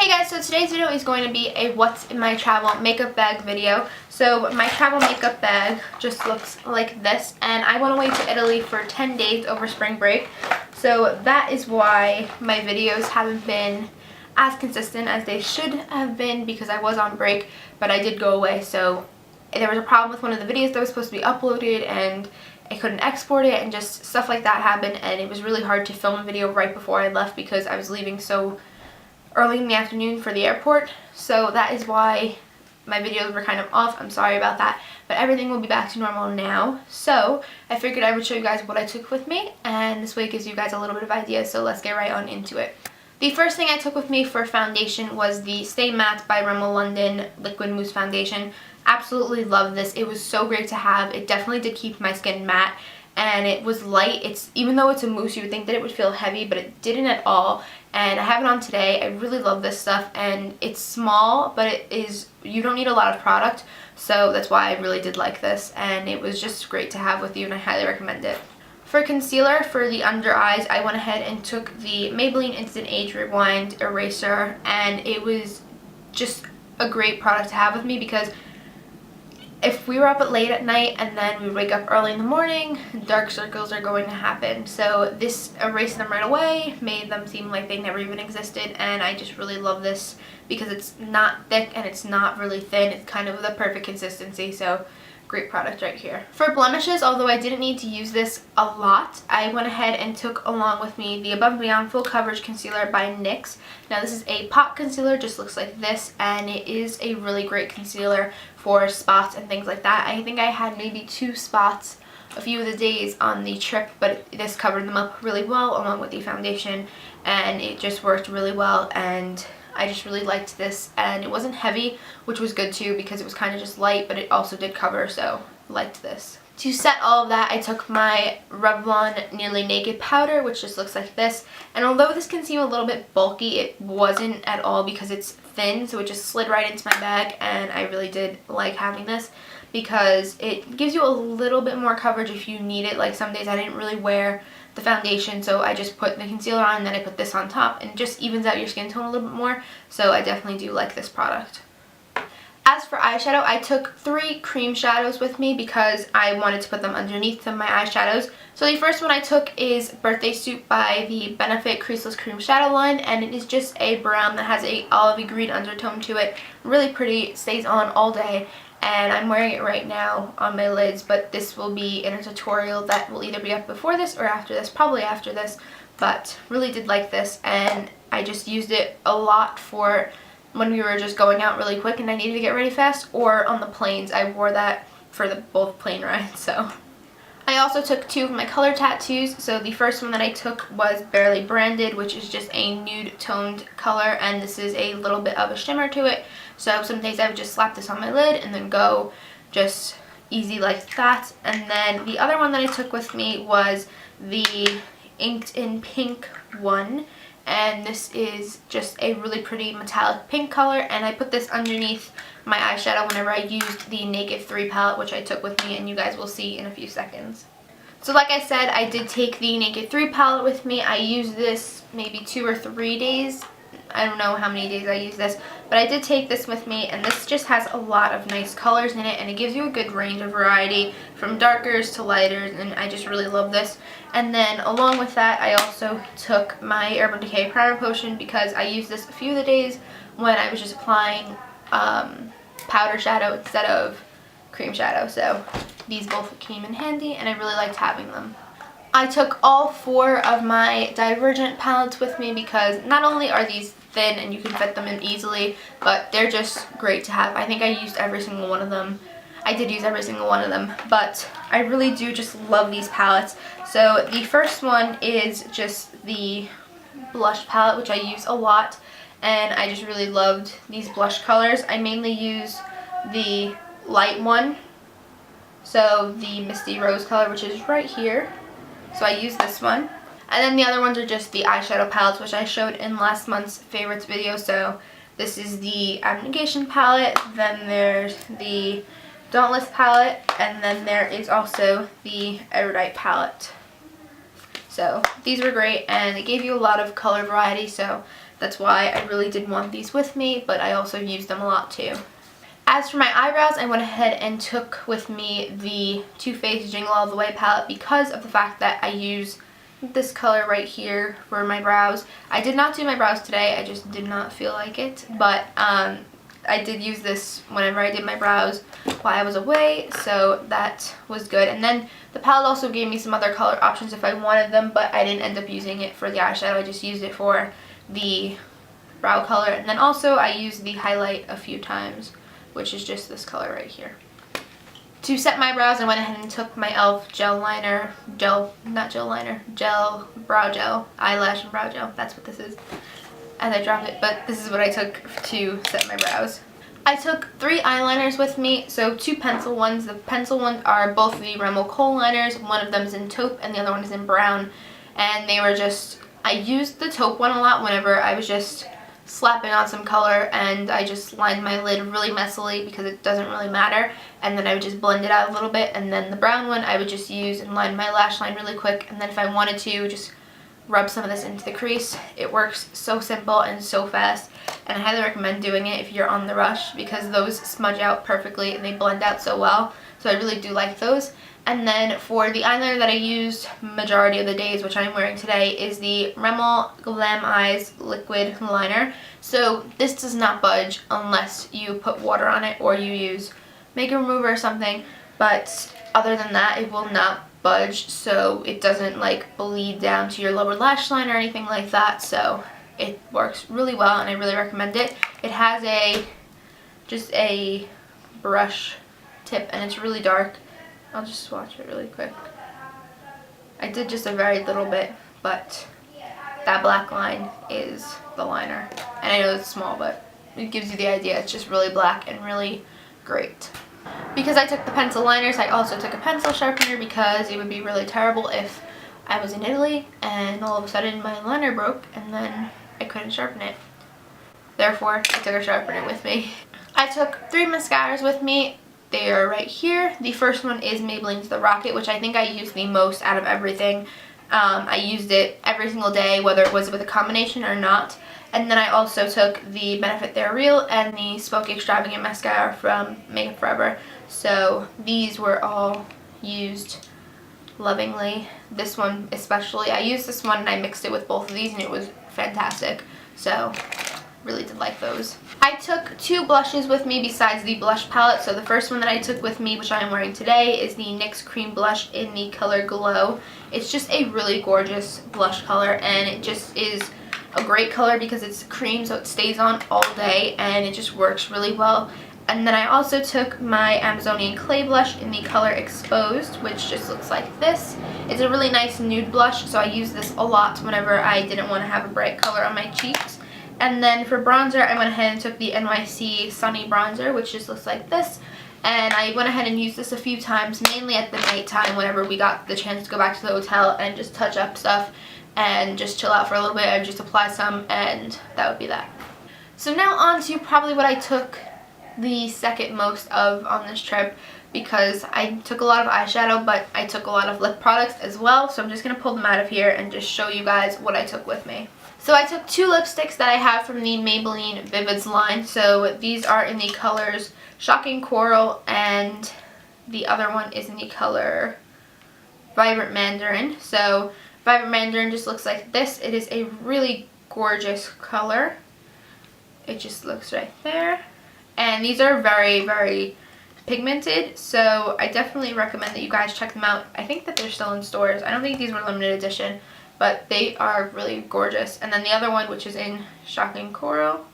Hey guys, so today's video is going to be a what's in my travel makeup bag video. So my travel makeup bag just looks like this, and I went away to Italy for 10 days over spring break. So that is why my videos haven't been as consistent as they should have been, because I was on break, but I did go away. So there was a problem with one of the videos that was supposed to be uploaded and I couldn't export it, and just stuff like that happened, and it was really hard to film a video right before I left because I was leaving so early in the afternoon for the airport. So that is why my videos were kind of off. I'm sorry about that, but everything will be back to normal now. So I figured I would show you guys what I took with me, and this way it gives you guys a little bit of ideas. So let's get right on into it. The first thing I took with me for foundation was the Stay Matte by Rimmel London Liquid Mousse Foundation. Absolutely love this. It was so great to have. It definitely did keep my skin matte, and it was light. Even though it's a mousse, you would think that it would feel heavy, but it didn't at all. And I have it on today. I really love this stuff, and it's small, but you don't need a lot of product, so that's why I really did like this, and it was just great to have with you, and I highly recommend it. For concealer for the under eyes, I went ahead and took the Maybelline Instant Age Rewind Eraser, and it was just a great product to have with me because if we were up late at night and then we wake up early in the morning, dark circles are going to happen. So this erased them right away, made them seem like they never even existed, and I just really love this because it's not thick and it's not really thin. It's kind of the perfect consistency, so great product right here. For blemishes, although I didn't need to use this a lot, I went ahead and took along with me the Above and Beyond Full Coverage Concealer by NYX. Now this is a pot concealer, just looks like this, and it is a really great concealer for spots and things like that. I think I had maybe 2 spots a few of the days on the trip, but this covered them up really well along with the foundation, and it just worked really well, and I just really liked this, and it wasn't heavy, which was good too because it was kind of just light, but it also did cover, so I liked this. To set all of that, I took my Revlon Nearly Naked powder, which just looks like this, and although this can seem a little bit bulky, it wasn't at all because it's thin, so it just slid right into my bag, and I really did like having this because it gives you a little bit more coverage if you need it. Like some days I didn't really wear the foundation, so I just put the concealer on and then I put this on top, and it just evens out your skin tone a little bit more, so I definitely do like this product. As for eyeshadow, I took 3 cream shadows with me because I wanted to put them underneath my eyeshadows. So the first one I took is Birthday Suit by the Benefit Creaseless Cream Shadow line, and it is just a brown that has a olivey green undertone to it. Really pretty, stays on all day, and I'm wearing it right now on my lids, but this will be in a tutorial that will either be up before this or after this, probably after this, but really did like this, and I just used it a lot for when we were just going out really quick and I needed to get ready fast, or on the planes. I wore that for both plane rides. So I also took 2 of my color tattoos. So the first one that I took was Barely Branded, which is just a nude toned color, and this is a little bit of a shimmer to it. So some days I would just slap this on my lid and then go just easy like that. And then the other one that I took with me was the Inked in Pink one, and this is just a really pretty metallic pink color, and I put this underneath my eyeshadow whenever I used the Naked 3 palette, which I took with me, and you guys will see in a few seconds. So like I said, I did take the Naked 3 palette with me. I used this maybe 2 or 3 days. I don't know how many days I used this, but I did take this with me, and this just has a lot of nice colors in it, and it gives you a good range of variety from darkers to lighters, and I just really love this. And then along with that, I also took my Urban Decay Primer Potion because I used this a few of the days when I was just applying powder shadow instead of cream shadow, so these both came in handy, and I really liked having them. I took all 4 of my Divergent palettes with me because not only are these thin and you can fit them in easily, but they're just great to have. I think I used every single one of them. I did use every single one of them, but I really do just love these palettes. So the first one is just the blush palette, which I use a lot, and I just really loved these blush colors. I mainly use the light one, so the Misty Rose color, which is right here. So I use this one. And then the other ones are just the eyeshadow palettes, which I showed in last month's favorites video. So this is the Abnegation palette, then there's the Dauntless palette, and then there is also the Erudite palette. So these were great, and it gave you a lot of color variety, so That's why I really did want these with me, but I also used them a lot too. As for my eyebrows, I went ahead and took with me the Too Faced Jingle All The Way palette because of the fact that I use this color right here for my brows. I did not do my brows today, I just did not feel like it, but I did use this whenever I did my brows while I was away, so that was good. And then the palette also gave me some other color options if I wanted them, but I didn't end up using it for the eyeshadow, I just used it for the brow color. And then also I used the highlight a few times, which is just this color right here. To set my brows, I went ahead and took my e.l.f. gel brow gel, eyelash and brow gel, that's what this is, as I dropped it, but this is what I took to set my brows. I took 3 eyeliners with me, so 2 pencil ones. The pencil ones are both the Rimmel kohl liners, one of them is in taupe and the other one is in brown, and they were just, I used the taupe one a lot whenever I was just slapping on some color, and I just lined my lid really messily because it doesn't really matter, and then I would just blend it out a little bit. And then the brown one I would just use and line my lash line really quick, and then if I wanted to just rub some of this into the crease. It works so simple and so fast, and I highly recommend doing it if you're on the rush because those smudge out perfectly and they blend out so well, so I really do like those. And then for the eyeliner that I used majority of the days, which I'm wearing today, is the Rimmel Glam Eyes Liquid Liner. So this does not budge unless you put water on it or you use makeup remover or something, but other than that it will not budge, so it doesn't like bleed down to your lower lash line or anything like that, so it works really well and I really recommend it. It has just a brush tip and it's really dark. I'll just swatch it really quick. I did just a very little bit, but that black line is the liner. And I know it's small, but it gives you the idea. It's just really black and really great. Because I took the pencil liners, I also took a pencil sharpener because it would be really terrible if I was in Italy and all of a sudden my liner broke and then I couldn't sharpen it. Therefore, I took a sharpener with me. I took 3 mascaras with me. They are right here. The first one is Maybelline's The Rocket, which I think I used the most out of everything. I used it every single day, whether it was with a combination or not. And then I also took the Benefit They're Real and the Smoky Extravagant Mascara from Makeup Forever. So these were all used lovingly. This one especially. I used this one and I mixed it with both of these and it was fantastic. So really did like those. I took 2 blushes with me besides the blush palette. So the first one that I took with me, which I am wearing today, is the NYX Cream Blush in the color Glow. It's just a really gorgeous blush color and it just is a great color because it's cream, so it stays on all day and it just works really well. And then I also took my Amazonian Clay Blush in the color Exposed, which just looks like this. It's a really nice nude blush, so I use this a lot whenever I didn't want to have a bright color on my cheeks. And then for bronzer, I went ahead and took the NYC Sunny Bronzer, which just looks like this. And I went ahead and used this a few times, mainly at the nighttime whenever we got the chance to go back to the hotel and just touch up stuff and just chill out for a little bit. I would just apply some and that would be that. So now on to probably what I took the second most of on this trip, because I took a lot of eyeshadow but I took a lot of lip products as well, so I'm just going to pull them out of here and just show you guys what I took with me. So I took 2 lipsticks that I have from the Maybelline Vivids line. So these are in the colors Shocking Coral and the other one is in the color Vibrant Mandarin. So Vibrant Mandarin just looks like this. It is a really gorgeous color. It just looks right there. And these are very, very pigmented, so I definitely recommend that you guys check them out. I think that they're still in stores. I don't think these were limited edition, but they are really gorgeous. And then the other one, which is in Shocking Coral,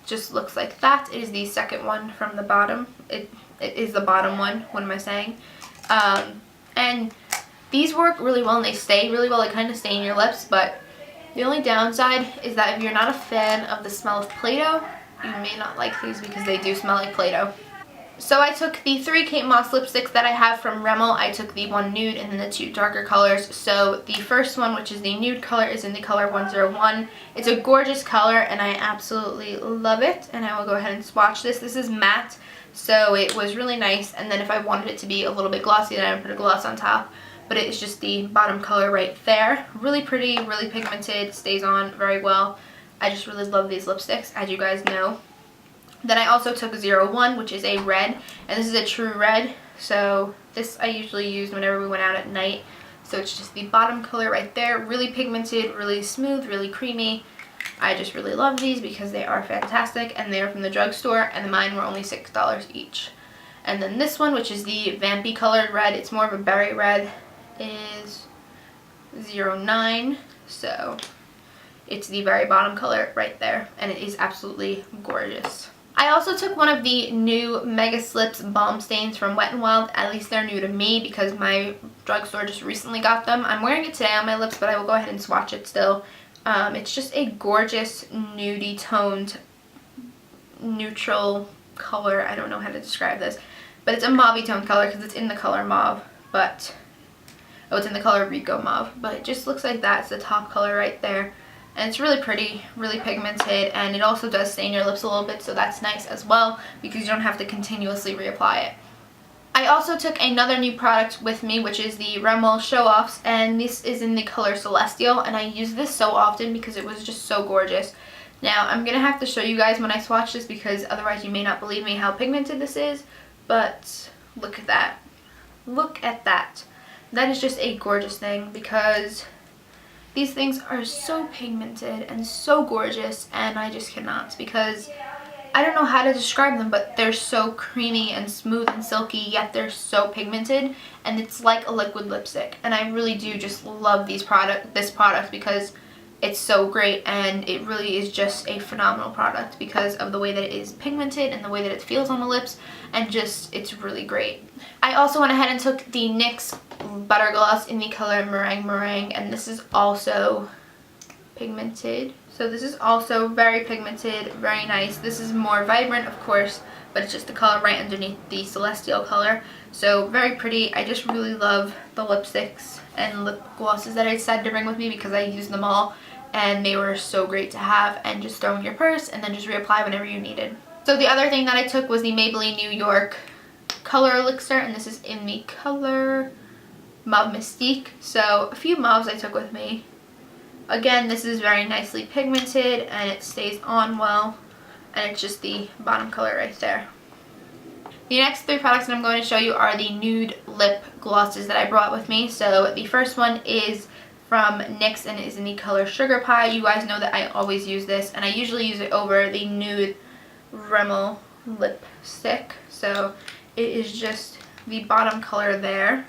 just looks like that. It is the second one from the bottom. It is the bottom one, what am I saying? And these work really well and they stay really well. They kind of stay in your lips, but the only downside is that if you're not a fan of the smell of Play-Doh, you may not like these because they do smell like Play-Doh. So I took the 3 Kate Moss lipsticks that I have from Rimmel. I took the one nude and then the 2 darker colors. So the first one, which is the nude color, is in the color 101. It's a gorgeous color and I absolutely love it. And I will go ahead and swatch this. This is matte, so it was really nice. And then if I wanted it to be a little bit glossy, then I would put a gloss on top. But it is just the bottom color right there. Really pretty, really pigmented, stays on very well. I just really love these lipsticks, as you guys know. Then I also took 01, which is a red, and this is a true red. So this I usually use whenever we went out at night. So it's just the bottom color right there, really pigmented, really smooth, really creamy. I just really love these because they are fantastic, and they're from the drugstore, and mine were only $6 each. And then this one, which is the vampy colored red, it's more of a berry red, is 09. So it's the very bottom color right there, and it is absolutely gorgeous. I also took one of the new Mega Slips Balm Stains from Wet n Wild. At least they're new to me because my drugstore just recently got them. I'm wearing it today on my lips, but I will go ahead and swatch it still. It's just a gorgeous nudie toned neutral color. I don't know how to describe this, but it's a mauve toned color because it's in the color mauve, but oh, it's in the color Rico Mauve, but it just looks like that. It's the top color right there. And it's really pretty, really pigmented, and it also does stain your lips a little bit, so that's nice as well because you don't have to continuously reapply it. I also took another new product with me, which is the Rimmel Show Offs, and this is in the color Celestial, and I use this so often because it was just so gorgeous. Now, I'm going to have to show you guys when I swatch this because otherwise you may not believe me how pigmented this is, but look at that. Look at that. That is just a gorgeous thing because these things are so pigmented and so gorgeous, and I just cannot because I don't know how to describe them, but they're so creamy and smooth and silky, yet they're so pigmented, and it's like a liquid lipstick. And I really do just love this product because it's so great, and it really is just a phenomenal product because of the way that it is pigmented and the way that it feels on the lips, and just it's really great. I also went ahead and took the NYX Butter Gloss in the color Meringue Meringue, and this is also pigmented. So this is also very pigmented, very nice. This is more vibrant, of course, but it's just the color right underneath the Celestial color. So very pretty. I just really love the lipsticks and lip glosses that I decided to bring with me because I use them all, and they were so great to have and just throw in your purse and then just reapply whenever you needed. So the other thing that I took was the Maybelline New York Color Elixir, and this is in the color Mauve Mystique. So a few mauves I took with me. Again, this is very nicely pigmented and it stays on well, and it's just the bottom color right there. The next three products that I'm going to show you are the nude lip glosses that I brought with me. So the first one is from NYX and it is in the color Sugar Pie. You guys know that I always use this, and I usually use it over the nude Rimmel lipstick. So it is just the bottom color there.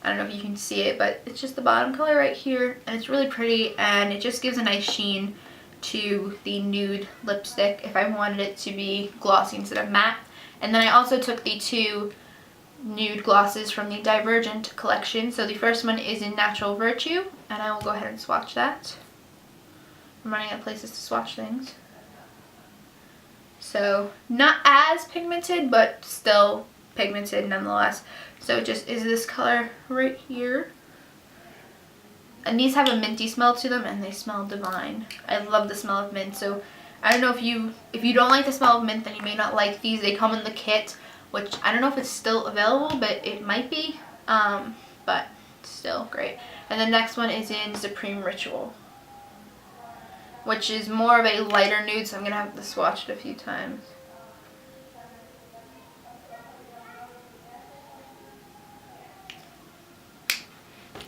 I don't know if you can see it, but it's just the bottom color right here, and it's really pretty, and it just gives a nice sheen to the nude lipstick if I wanted it to be glossy instead of matte. And then I also took the two nude glosses from the Divergent collection. So the first one is in Natural Virtue, and I will go ahead and swatch that. I'm running out of places to swatch things. So not as pigmented, but still pigmented nonetheless. So it just is this color right here. And these have a minty smell to them, and they smell divine. I love the smell of mint. So I don't know if you don't like the smell of mint, then you may not like these. They come in the kit, which I don't know if it's still available, but it might be. But still great. And the next one is in Supreme Ritual, which is more of a lighter nude, so I'm going to have to swatch it a few times.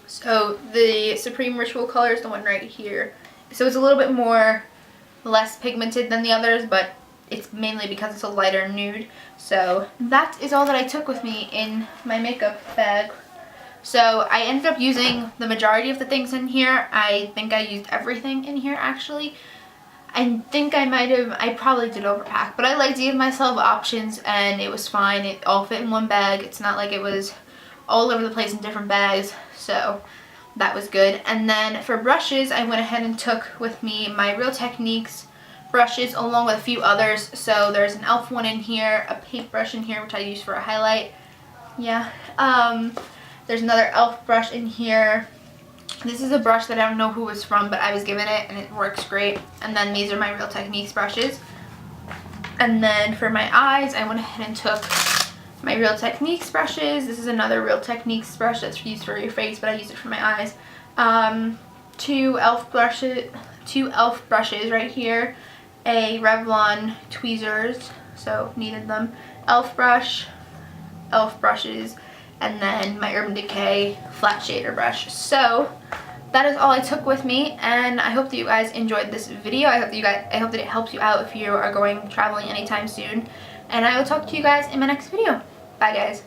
So the Supreme Ritual color is the one right here. So it's a little bit less pigmented than the others, but it's mainly because it's a lighter nude. So that is all that I took with me in my makeup bag. So I ended up using the majority of the things in here. I think I used everything in here actually. I think I probably did overpack, but I like to give myself options, and it was fine. It all fit in one bag. It's not like it was all over the place in different bags, so that was good. And then for brushes, I went ahead and took with me my Real Techniques brushes along with a few others. So there's an e.l.f. one in here, a paintbrush in here, which I use for a highlight. Yeah. There's another e.l.f. brush in here. This is a brush that I don't know who it's from, but I was given it and it works great. And then these are my Real Techniques brushes. And then for my eyes, I went ahead and took my Real Techniques brushes. This is another Real Techniques brush that's used for your face, but I use it for my eyes. Two 2 e.l.f. brushes right here, a Revlon tweezers, so needed them, e.l.f. brush, e.l.f. brushes, and then my Urban Decay flat shader brush. So that is all I took with me, and I hope that you guys enjoyed this video. I hope that it helps you out if you are going traveling anytime soon, and I will talk to you guys in my next video. Bye guys.